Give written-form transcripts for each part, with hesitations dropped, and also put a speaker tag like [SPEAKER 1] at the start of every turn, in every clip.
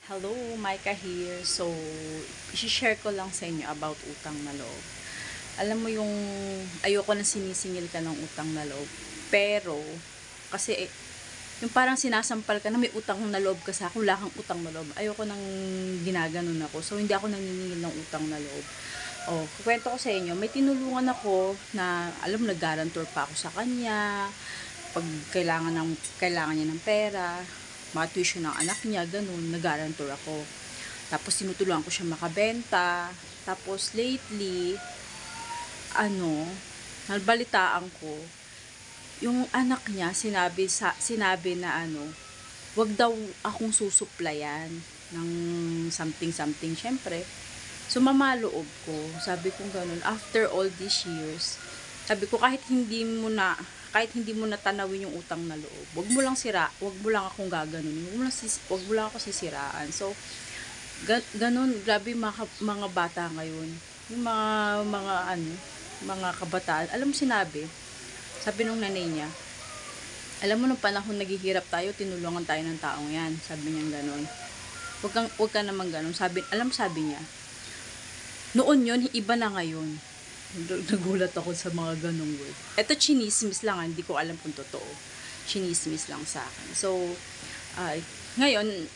[SPEAKER 1] Hello, Micah here. So, i-share ko lang sa inyo about utang na loob. Alam mo yung ayoko na sinisingil ka ng utang na loob. Pero, kasi yung parang sinasampal ka na may utang na loob ka sa akin, wala kang utang na loob. Ayoko nang ginaganon ako. So, hindi ako nanginingil ng utang na loob. Oh, kukwento ko sa inyo, may tinulungan ako na, alam mo, nag-guarantor pa ako sa kanya, pag kailangan niya ng pera, mga tuition ng anak niya, ganun, nag-guarantor ako. Tapos tinutulungan ko siya makabenta. Tapos lately, nabalitaan ko, yung anak niya sinabi na wag daw akong susuplayan ng something something. Syempre, sumama loob ko. Sabi ko ganun, after all these years, sabi ko kahit hindi mo na tanawin yung utang na loob, wag mo lang akong gaganunin, wag mo lang ako sisiraan. So, ganun, grabe mga bata ngayon. Yung mga kabataan, alam mo sabi nung nanay niya, alam mo nung panahon naghihirap tayo, tinulungan tayo ng taong yan. Sabi niya ganun. Wag ka naman ganun. Sabi niya, noon yun, iba na ngayon. Nagulat ako sa mga ganong word. Ito, chinismis lang, hindi ko alam kung totoo. Chinismis lang sa akin. So, ngayon,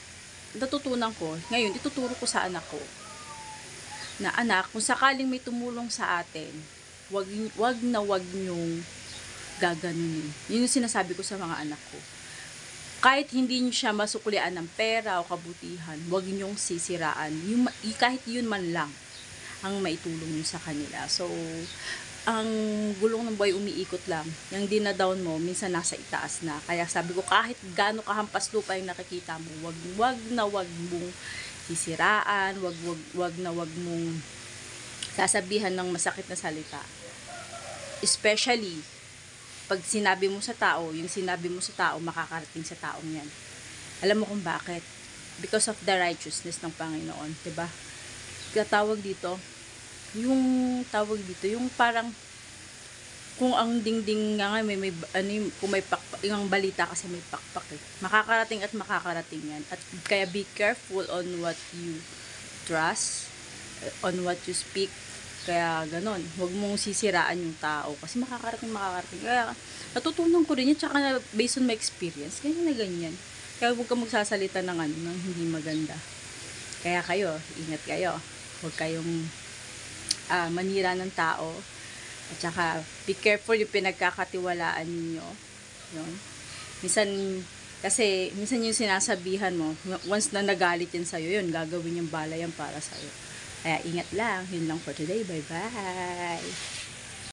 [SPEAKER 1] ngayon, ituturo ko sa anak ko, na anak, kung sakaling may tumulong sa atin, wag nyong gaganunin. Yun yung sinasabi ko sa mga anak ko. Kahit hindi nyo siya masuklian ng pera o kabutihan, wag nyong sisiraan. Kahit yun man lang ang maitulong nyo sa kanila. So, ang gulong ng buhay umiikot lang. Yung dinadown mo, minsan nasa itaas na. Kaya sabi ko, kahit gaano kahampas lupa yung nakikita mo, wag mong sisiraan, wag mong sasabihan ng masakit na salita. Especially, pag sinabi mo sa tao, yung sinabi mo sa tao, makakarating sa taong yan. Alam mo kung bakit? Because of the righteousness ng Panginoon, 'di ba? Tawag dito, yung parang, kung ang dingding nga kung may pakpak, yung balita kasi may pakpak makakarating yan. At kaya be careful on what you trust, on what you speak. Kaya ganon, huwag mong sisiraan yung tao kasi makakarating. Kaya natutunan ko rin yun, tsaka based on my experience, ganyan na ganyan. Kaya huwag ka magsasalita ng hindi maganda. Kaya kayo, ingat kayo. Huwag kayong manira ng tao. At saka, be careful yung pinagkakatiwalaan ninyo. Yun. Minsan yung sinasabihan mo, once na nagalit yan sa'yo, yun, gagawin yung bala yan para sa'yo. Kaya ingat lang. Yun lang for today. Bye-bye!